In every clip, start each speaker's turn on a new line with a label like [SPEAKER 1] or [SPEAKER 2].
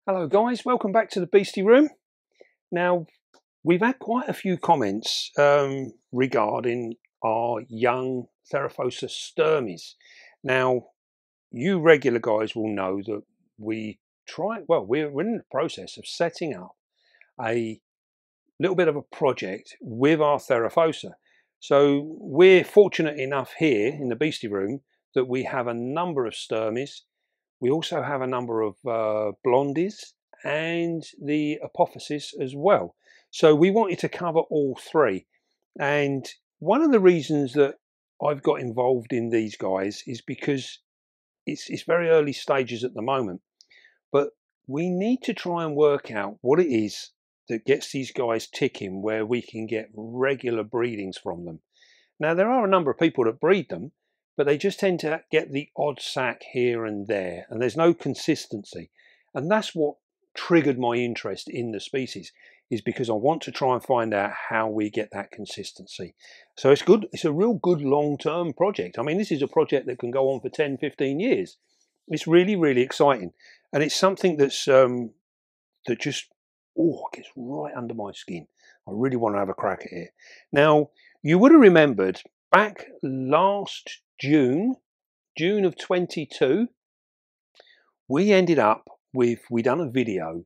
[SPEAKER 1] Hello guys, welcome back to the Beastie Room. Now, we've had quite a few comments regarding our young Theraphosa stirmies. Now, you regular guys will know that we're in the process of setting up a little bit of a project with our Theraphosa. So we're fortunate enough here in the Beastie Room that we have a number of stirmies. We also have a number of blondies and the apophysis as well. So we wanted to cover all three. And one of the reasons that I've got involved in these guys is because it's very early stages at the moment. But we need to try and work out what it is that gets these guys ticking where we can get regular breedings from them. Now, there are a number of people that breed them, but they just tend to get the odd sack here and there, and there's no consistency. And that's what triggered my interest in the species, is because I want to try and find out how we get that consistency. So it's good. It's a real good long-term project. I mean, this is a project that can go on for 10, 15 years. It's really, really exciting. And it's something that's that just gets right under my skin. I really want to have a crack at it. Now, you would have remembered back last June of 22, we ended up with, we done a video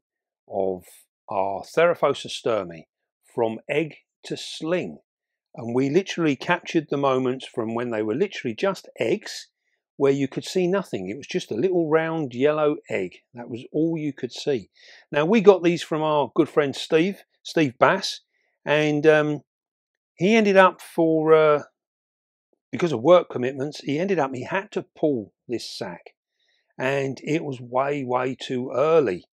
[SPEAKER 1] of our Theraphosa stirmi from egg to sling. And we literally captured the moments from when they were literally just eggs, where you could see nothing. It was just a little round yellow egg. That was all you could see. Now, we got these from our good friend Steve Bass, and he ended up because of work commitments, he had to pull this sack, and it was way too early.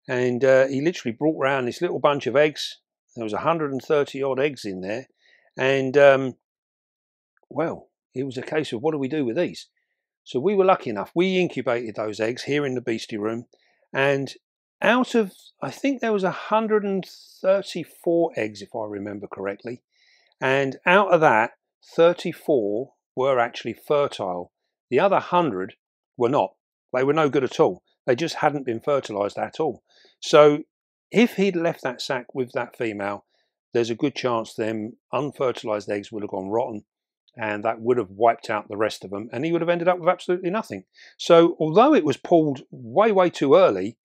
[SPEAKER 1] And he literally brought round this little bunch of eggs. There was 130 odd eggs in there. And well, it was a case of, what do we do with these? So we were lucky enough. We incubated those eggs here in the Beastie Room. And out of, I think there was 134 eggs, if I remember correctly. And out of that, 34 were actually fertile. The other 100 were not. They were no good at all. They just hadn't been fertilized at all. So if he'd left that sack with that female, there's a good chance them unfertilized eggs would have gone rotten, and that would have wiped out the rest of them, and he would have ended up with absolutely nothing. So although it was pulled way too early,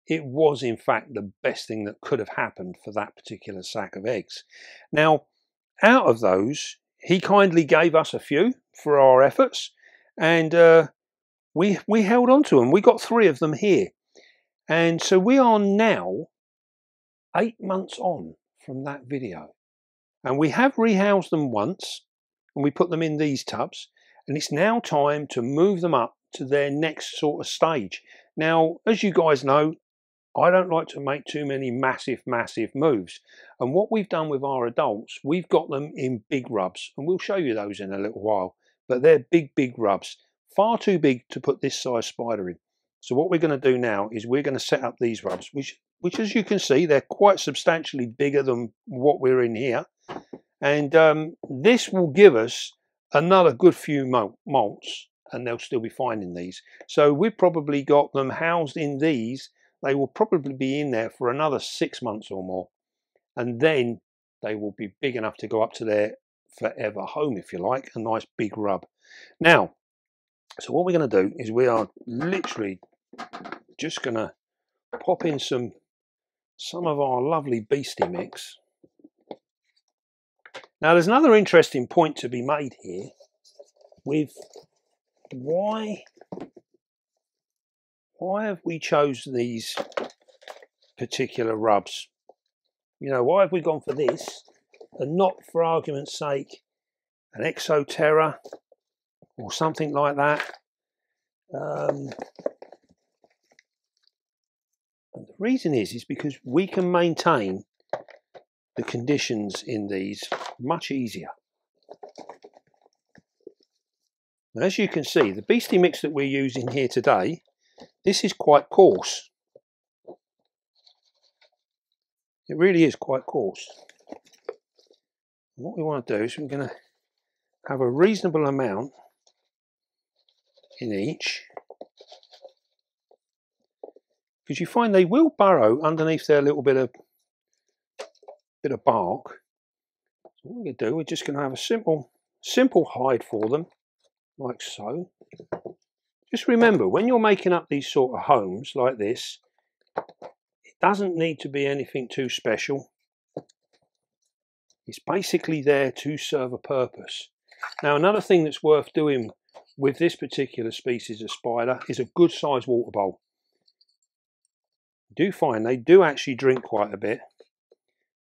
[SPEAKER 1] it was in fact the best thing that could have happened for that particular sack of eggs. Now, out of those, he kindly gave us a few for our efforts, and we held on to them. We got 3 of them here, and so we are now 8 months on from that video, and we have rehoused them once, and we put them in these tubs, and it's now time to move them up to their next sort of stage. Now, as you guys know, I don't like to make too many massive moves. And what we've done with our adults, we've got them in big rubs, and we'll show you those in a little while. But they're big rubs, far too big to put this size spider in. So what we're going to do now is we're going to set up these rubs, which as you can see, they're quite substantially bigger than what we're in here. And this will give us another good few molts, and they'll still be fine in these. So we've probably got them housed in these. They will probably be in there for another 6 months or more, and then they will be big enough to go up to their forever home, if you like, a nice big rub. Now, so what we're going to do is we are literally just going to pop in some of our lovely Beastie mix. Now, there's another interesting point to be made here with why have we chose these particular rubs? You know, why have we gone for this and not, for argument's sake, an Exoterra or something like that? And the reason is because we can maintain the conditions in these much easier. Now, as you can see, the Beastie mix that we're using here today, this is quite coarse. It really is quite coarse. And what we want to do is we're going to have a reasonable amount in each, because you find they will burrow underneath their little bit of bark. So what we're going to do, we're just going to have a simple hide for them, like so. Just remember, when you're making up these sort of homes like this, it doesn't need to be anything too special. It's basically there to serve a purpose. Now, another thing that's worth doing with this particular species of spider is a good sized water bowl. You do find they do actually drink quite a bit,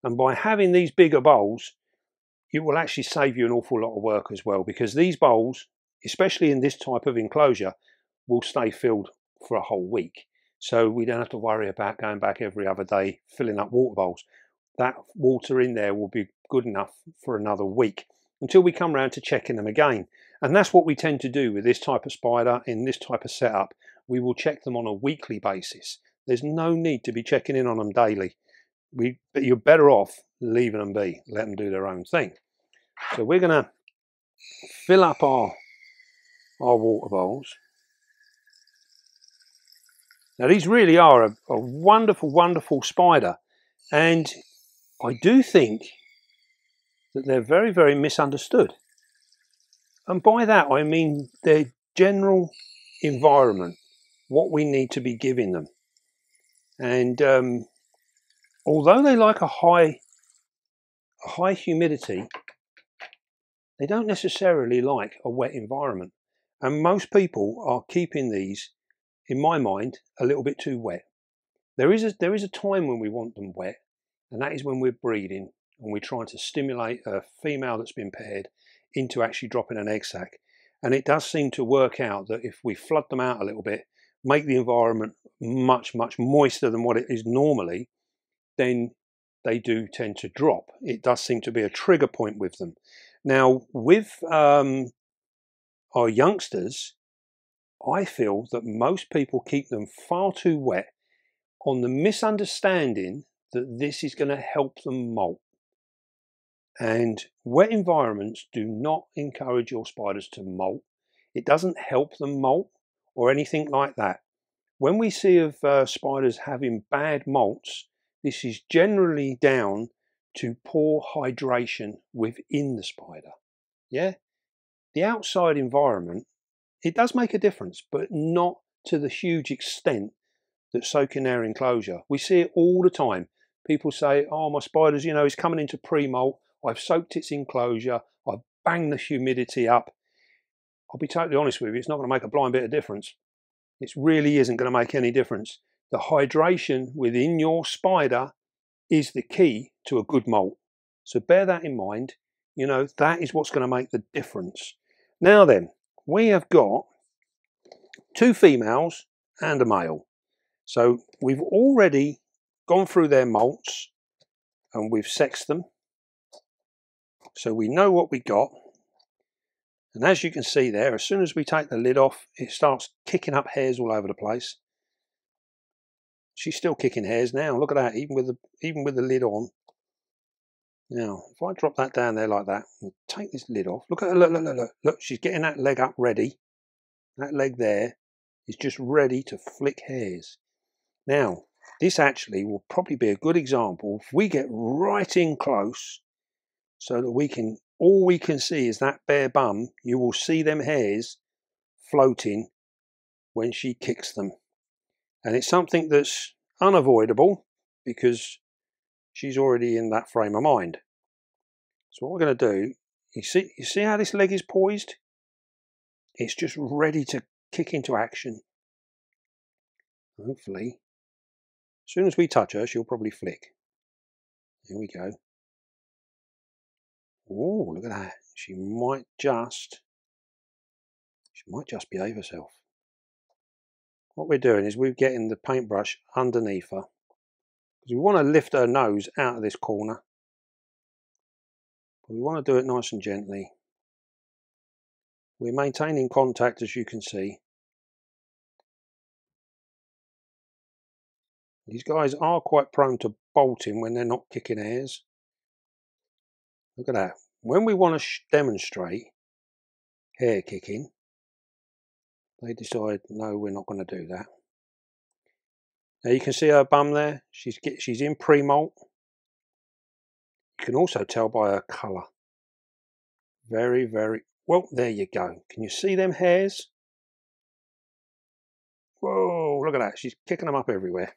[SPEAKER 1] and by having these bigger bowls, it will actually save you an awful lot of work as well, because these bowls, especially in this type of enclosure, will stay filled for a whole week. So we don't have to worry about going back every other day filling up water bowls. That water in there will be good enough for another week until we come around to checking them again. And that's what we tend to do with this type of spider in this type of setup. We will check them on a weekly basis. There's no need to be checking in on them daily. But you're better off leaving them be, let them do their own thing. So we're going to fill up our water bowls. Now these really are a wonderful, wonderful spider, and I do think that they're very, very misunderstood. And by that I mean their general environment, what we need to be giving them. And although they like a high humidity, they don't necessarily like a wet environment. And most people are keeping these, in my mind, a little bit too wet. There is a time when we want them wet, and that is when we're breeding and we're trying to stimulate a female that's been paired into actually dropping an egg sac. And it does seem to work out that if we flood them out a little bit, make the environment much, much moister than what it is normally, then they do tend to drop. It does seem to be a trigger point with them. Now, with our youngsters, I feel that most people keep them far too wet on the misunderstanding that this is going to help them molt. And wet environments do not encourage your spiders to molt. It doesn't help them molt or anything like that. When we see of spiders having bad molts, this is generally down to poor hydration within the spider. Yeah, the outside environment, it does make a difference, but not to the huge extent that soaking their enclosure. We see it all the time. People say, oh, my spider's, is coming into pre-molt. I've soaked its enclosure. I've banged the humidity up. I'll be totally honest with you, it's not going to make a blind bit of difference. It really isn't going to make any difference. The hydration within your spider is the key to a good molt. So bear that in mind. That is what's going to make the difference. Now then, we have got 2 females and a male. So we've already gone through their molts and we've sexed them. So we know what we got. And as you can see there, as soon as we take the lid off, it starts kicking up hairs all over the place. She's still kicking hairs now. Look at that, even with the lid on. Now, if I drop that down there like that, and take this lid off, look at her, look, she's getting that leg up ready. That leg there is just ready to flick hairs. Now, this actually will probably be a good example if we get right in close so that all we can see is that bare bum. You will see them hairs floating when she kicks them. And it's something that's unavoidable because she's already in that frame of mind. So what we're going to do, you see how this leg is poised? It's just ready to kick into action. Hopefully, as soon as we touch her, she'll probably flick. Here we go. Oh, look at that. She might just behave herself. What we're doing is we're getting the paintbrush underneath her, because we want to lift her nose out of this corner. But we want to do it nice and gently. We're maintaining contact, as you can see. These guys are quite prone to bolting when they're not kicking hairs. Look at that. When we want to demonstrate hair kicking, they decide, no, we're not going to do that. Now you can see her bum there. She's in pre-molt. You can also tell by her colour. Very, very well. There you go. Can you see them hairs? Whoa! Look at that. She's kicking them up everywhere.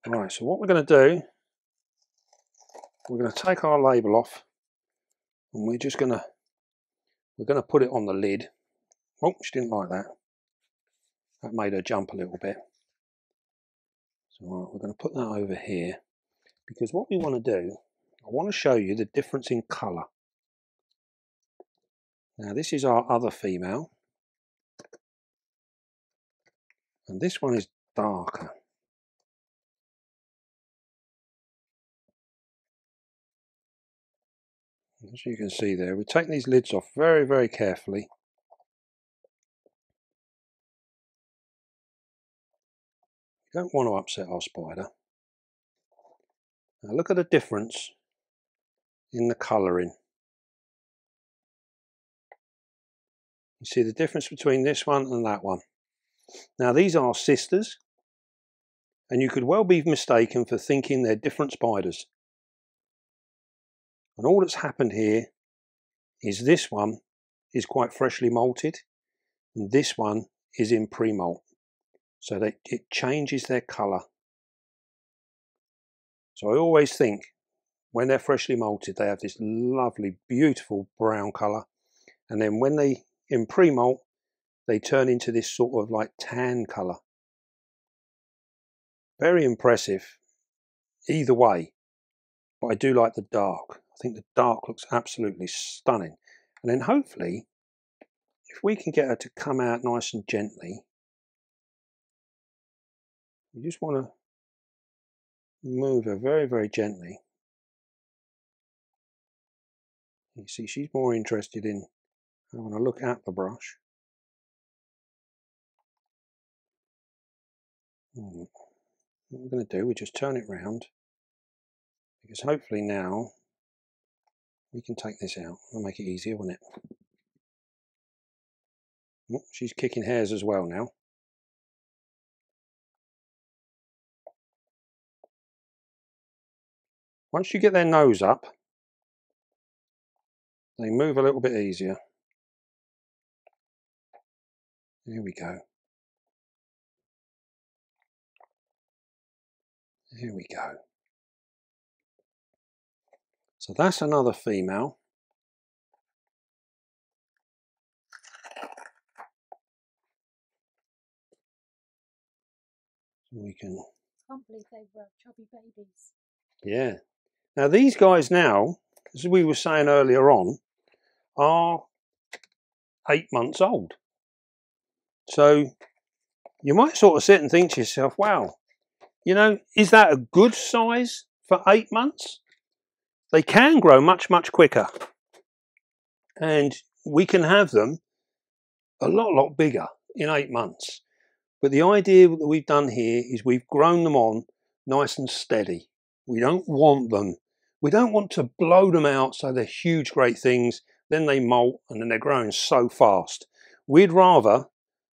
[SPEAKER 1] Right. So what we're going to do? We're going to take our label off, and we're going to put it on the lid. Oh, she didn't like that. That made her jump a little bit. So right, we're going to put that over here, because what we want to do, I want to show you the difference in colour. Now this is our other female, and this one is darker. As you can see there, we take these lids off very, very carefully. You don't want to upset our spider. Now look at the difference in the colouring. You see the difference between this one and that one. Now these are sisters, and you could well be mistaken for thinking they're different spiders. And all that's happened here is this one is quite freshly molted, and this one is in pre-molt. So that it changes their colour. So I always think when they're freshly molted, they have this lovely, beautiful brown colour. And then when they in pre-molt, they turn into this sort of like tan colour. Very impressive either way. But I do like the dark. I think the dark looks absolutely stunning. And then hopefully, if we can get her to come out nice and gently, you just want to move her very, very gently. You see, she's more interested in having a look at the brush. What we're going to do, we just turn it round, because hopefully now we can take this out. It'll make it easier, won't it? Oh, she's kicking hairs as well now. Once you get their nose up, they move a little bit easier. There we go. There we go. So that's another female. We can.
[SPEAKER 2] I can't believe they were chubby babies.
[SPEAKER 1] Yeah. Now these guys now, as we were saying earlier on, are 8 months old. So you might sort of sit and think to yourself, wow, you know, is that a good size for 8 months? They can grow much, much quicker. And we can have them a lot bigger in 8 months. But the idea that we've done here is we've grown them on nice and steady. We don't want to blow them out so they're huge, great things. Then they molt and then they're growing so fast. We'd rather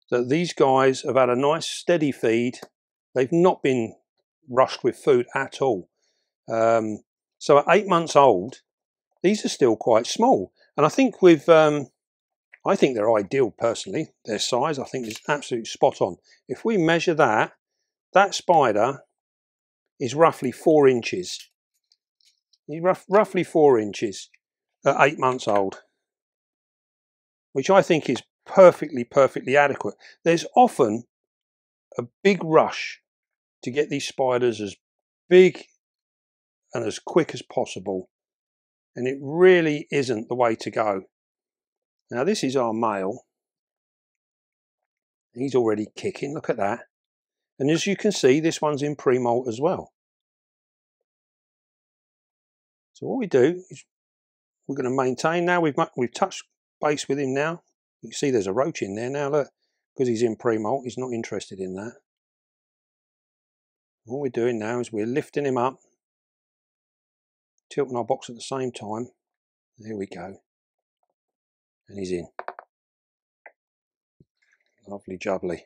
[SPEAKER 1] that these guys have had a nice steady feed. They've not been rushed with food at all. So at 8 months old, these are still quite small. And I think I think they're ideal personally. Their size, I think, is absolutely spot on. If we measure that spider is roughly 4 inches. He's roughly 4 inches at 8 months old, which I think is perfectly adequate. There's often a big rush to get these spiders as big and as quick as possible, and it really isn't the way to go. Now this is our male. He's already kicking, look at that. And as you can see, this one's in pre-molt as well. So what we do is we're going to maintain now. We've touched base with him now. You can see there's a roach in there now, look, because he's in pre-molt, he's not interested in that. What we're doing now is we're lifting him up, tilting our box at the same time. There we go. And he's in. Lovely jubbly.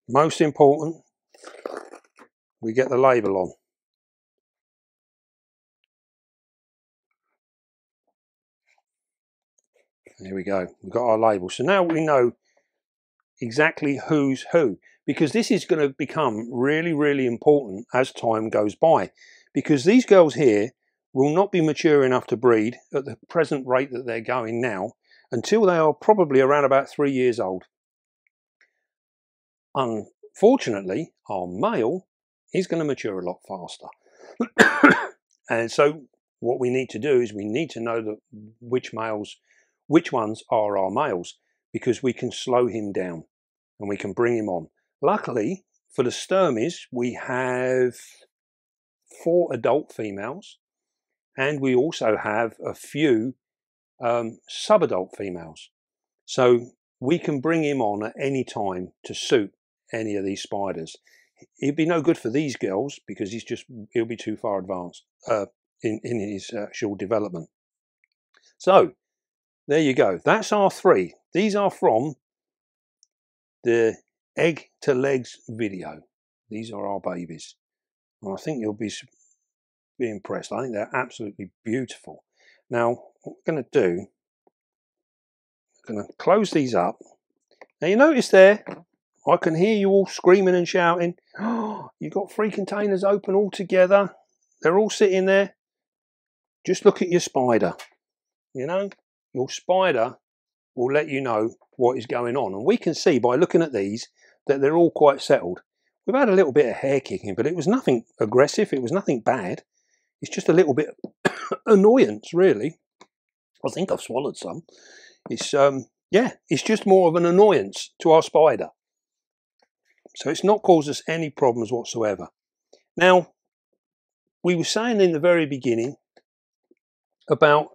[SPEAKER 1] most important, we get the label on. There we go, we've got our label. So now we know exactly who's who, because this is going to become really, really important as time goes by, because these girls here will not be mature enough to breed at the present rate that they're going now until they are probably around about 3 years old. Unfortunately, our male is going to mature a lot faster. And so what we need to do is we need to know that which ones are our males, because we can slow him down and we can bring him on. Luckily for the stirmies, we have 4 adult females, and we also have a few sub-adult females. So we can bring him on at any time to suit any of these spiders. He'd be no good for these girls because he'll be too far advanced in his actual development. So there you go. That's our 3. These are from the egg to legs video. These are our babies, and I think you'll be impressed. I think they're absolutely beautiful. Now what we're going to do, we're going to close these up. Now you notice there, I can hear you all screaming and shouting. Oh, you've got 3 containers open all together. They're all sitting there. Just look at your spider. You know, your spider will let you know what is going on. And we can see by looking at these that they're all quite settled. We've had a little bit of hair kicking, but it was nothing aggressive. It was nothing bad. It's just a little bit annoyance, really. I think I've swallowed some. It's yeah, it's just more of an annoyance to our spider. So it's not caused us any problems whatsoever. Now, we were saying in the very beginning about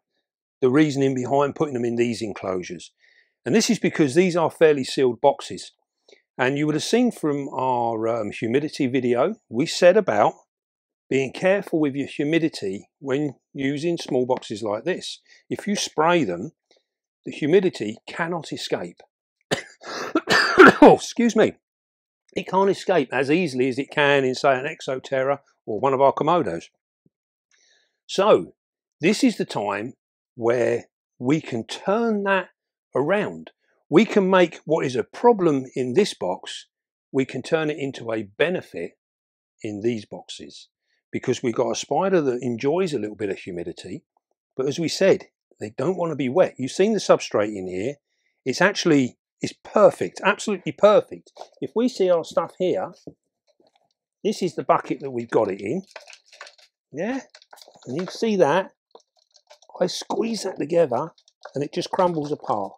[SPEAKER 1] the reasoning behind putting them in these enclosures. And this is because these are fairly sealed boxes. And you would have seen from our humidity video, we said about being careful with your humidity when using small boxes like this. If you spray them, the humidity cannot escape. Oh, excuse me. It can't escape as easily as it can in, say, an Exoterra or one of our Komodos. So this is the time where we can turn that around. We can make what is a problem in this box, we can turn it into a benefit in these boxes, because we've got a spider that enjoys a little bit of humidity, but as we said, they don't want to be wet. You've seen the substrate in here. It's perfect, absolutely perfect. If we see our stuff here, this is the bucket that we've got it in. Yeah, and you can see that. I squeeze that together and it just crumbles apart.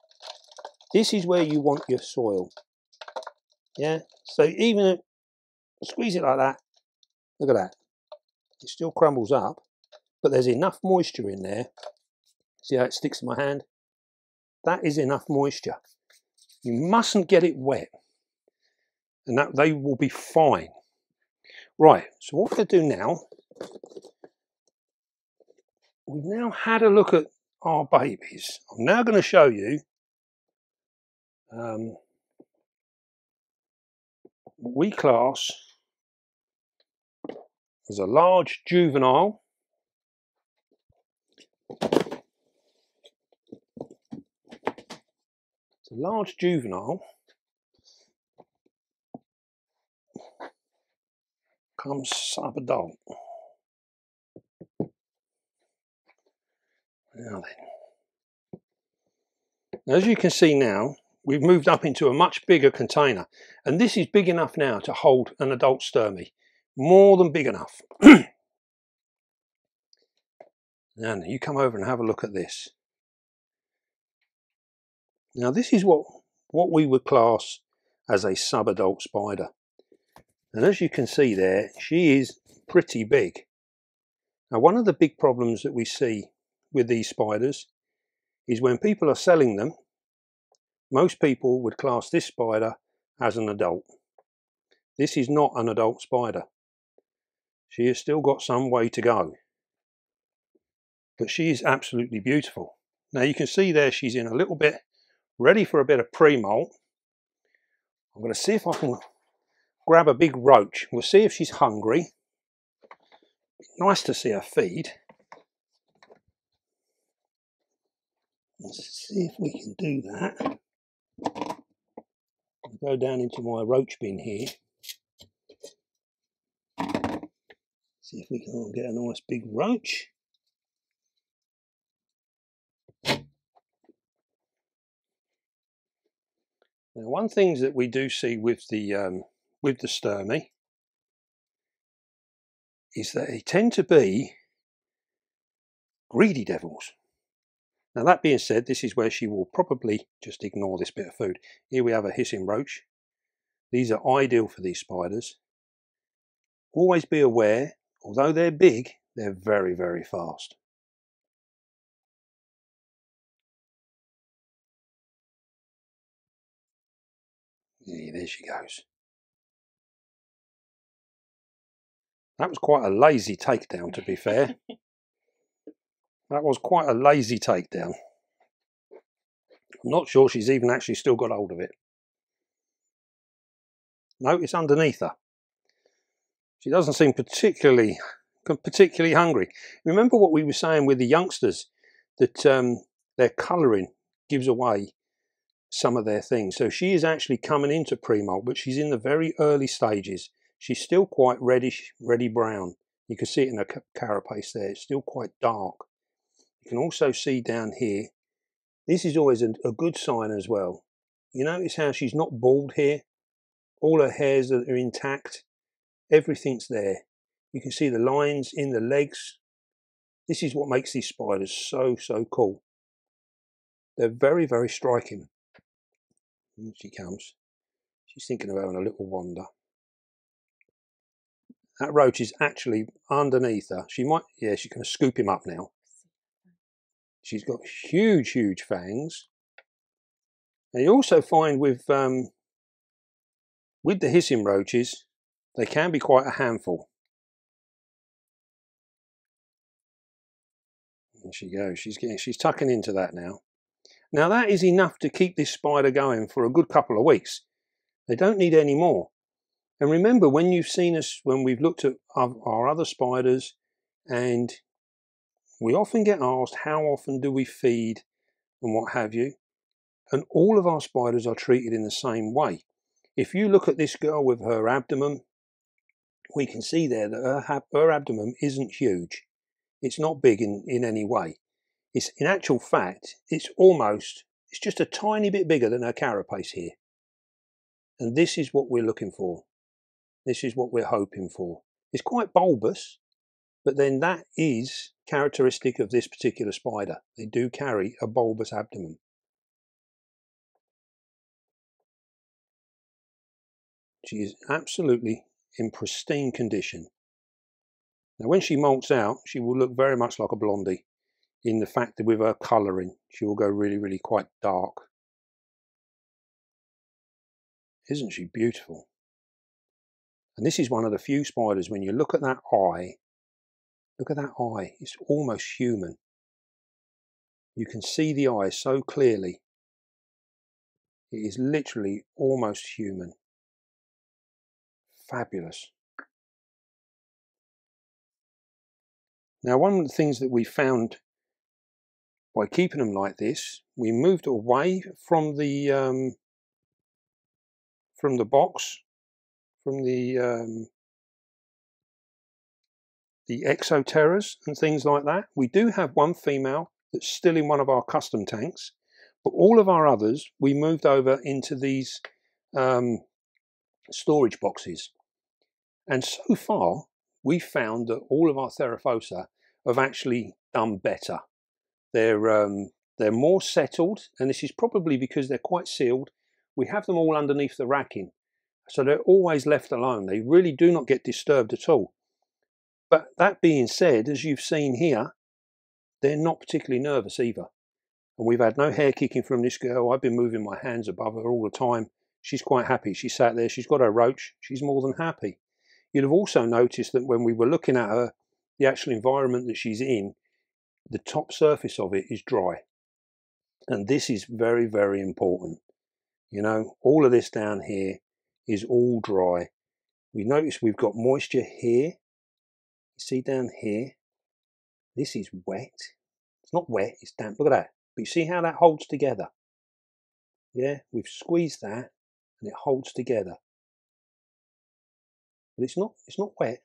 [SPEAKER 1] This is where you want your soil. Yeah, so even squeeze it like that, look at that. It still crumbles up, but there's enough moisture in there. See how it sticks to my hand? That is enough moisture. You mustn't get it wet, and that they will be fine. Right, so what we're going to do now, we've now had a look at our babies. I'm now going to show you what we class as a large juvenile. It's a large juvenile. Comes sub-adult. Now then, as you can see now, we've moved up into a much bigger container, and this is big enough now to hold an adult stirmi. More than big enough. Now you come over and have a look at this. Now this is what we would class as a sub-adult spider. And as you can see there, she is pretty big. Now one of the big problems that we see with these spiders is when people are selling them, most people would class this spider as an adult. This is not an adult spider. She has still got some way to go. But she is absolutely beautiful. Now you can see there she's in a little bit, ready for a bit of pre-molt. I'm going to see if I can grab a big roach. We'll see if she's hungry. Nice to see her feed. Let's see if we can do that. I'll go down into my roach bin here. See if we can get a nice big roach. Now, one thing that we do see with the stirmi is that they tend to be greedy devils. Now, that being said, this is where she will probably just ignore this bit of food. Here we have a hissing roach. These are ideal for these spiders. Always be aware, although they're big, they're very, very fast. Yeah, there she goes. That was quite a lazy takedown, to be fair. That was quite a lazy takedown. I'm not sure she's even actually still got hold of it. No, it's underneath her. She doesn't seem particularly hungry. Remember what we were saying with the youngsters, that their colouring gives away some of their things. So she is actually coming into pre-molt, but she's in the very early stages. She's still quite reddish, reddy brown. You can see it in her carapace there. It's still quite dark. You can also see down here, this is always a good sign as well. You notice how she's not bald here? All her hairs are intact. Everything's there. You can see the lines in the legs. This is what makes these spiders so cool. They're very, very striking. Here she comes. She's thinking of having a little wander. That roach is actually underneath her. She might, yeah, she's going to scoop him up now. She's got huge, huge fangs. And you also find with the hissing roaches, they can be quite a handful. There she goes. She's tucking into that now. Now that is enough to keep this spider going for a good couple of weeks. They don't need any more. And remember, when you've seen us, when we've looked at our other spiders, and we often get asked, how often do we feed and what have you? And all of our spiders are treated in the same way. If you look at this girl with her abdomen, we can see there that her abdomen isn't huge. It's not big in any way. It's, in actual fact, it's just a tiny bit bigger than her carapace here. And this is what we're looking for. This is what we're hoping for. It's quite bulbous, but then that is characteristic of this particular spider. They do carry a bulbous abdomen. She is absolutely in pristine condition. Now when she molts out, she will look very much like a blondie, in the fact that with her colouring, she will go really, really quite dark. Isn't she beautiful? And this is one of the few spiders, when you look at that eye, look at that eye, it's almost human. You can see the eye so clearly. It is literally almost human. Fabulous. Now, one of the things that we found by keeping them like this, we moved away from the box, from the exoterras and things like that. We do have one female that's still in one of our custom tanks, but all of our others we moved over into these storage boxes. And so far, we found that all of our Theraphosa have actually done better. They're more settled, and this is probably because they're quite sealed. We have them all underneath the racking, so they're always left alone. They really do not get disturbed at all. But that being said, as you've seen here, they're not particularly nervous either. And we've had no hair kicking from this girl. I've been moving my hands above her all the time. She's quite happy. She sat there. She's got her roach. She's more than happy. You'd have also noticed that when we were looking at her, the actual environment that she's in, the top surface of it is dry. And this is very, very important. You know, all of this down here is all dry. We notice we've got moisture here. You see down here, this is wet. It's not wet, it's damp. Look at that. But you see how that holds together? Yeah, we've squeezed that and it holds together. But it's not wet.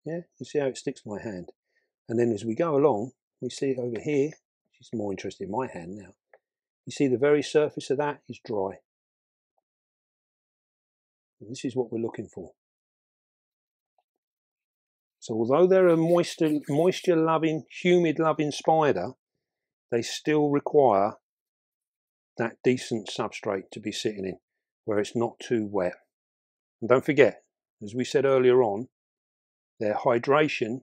[SPEAKER 1] Yeah, you see how it sticks to my hand. And then as we go along, we see it over here. She's more interested in my hand now. You see the very surface of that is dry. And this is what we're looking for. So although they're a moisture-loving, humid-loving spider, they still require that decent substrate to be sitting in, where it's not too wet. And don't forget, as we said earlier on, their hydration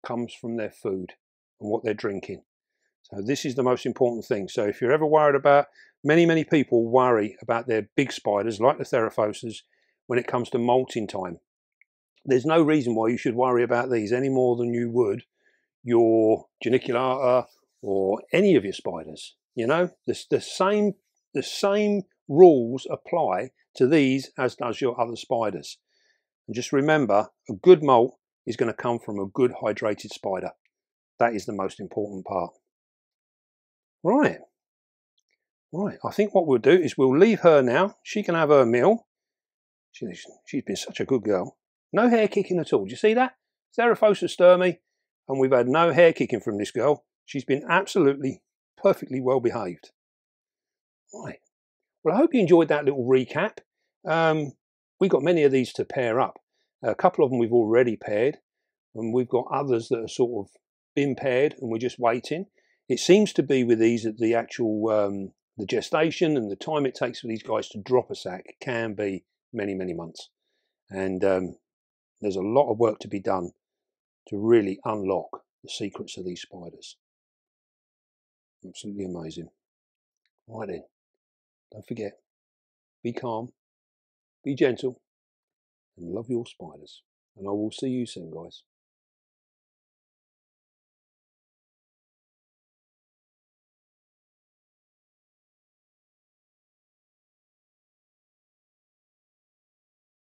[SPEAKER 1] comes from their food and what they're drinking. So this is the most important thing. So if you're ever worried about, many people worry about their big spiders, like the Theraphosa's, when it comes to molting time. There's no reason why you should worry about these any more than you would your geniculata or any of your spiders. You know, the same rules apply to these as does your other spiders. And just remember, a good molt is going to come from a good hydrated spider. That is the most important part. Right. I think what we'll do is we'll leave her now. She can have her meal. She's been such a good girl. No hair kicking at all. Do you see that? Theraphosa stirmi. And we've had no hair kicking from this girl. She's been absolutely, perfectly well behaved. Right. Well, I hope you enjoyed that little recap. We've got many of these to pair up. A couple of them we've already paired. And we've got others that are sort of been paired and we're just waiting. It seems to be with these that the actual the gestation and the time it takes for these guys to drop a sac can be many months. And there's a lot of work to be done to really unlock the secrets of these spiders. Absolutely amazing. Right then, don't forget, be calm, be gentle, and love your spiders. And I will see you soon, guys.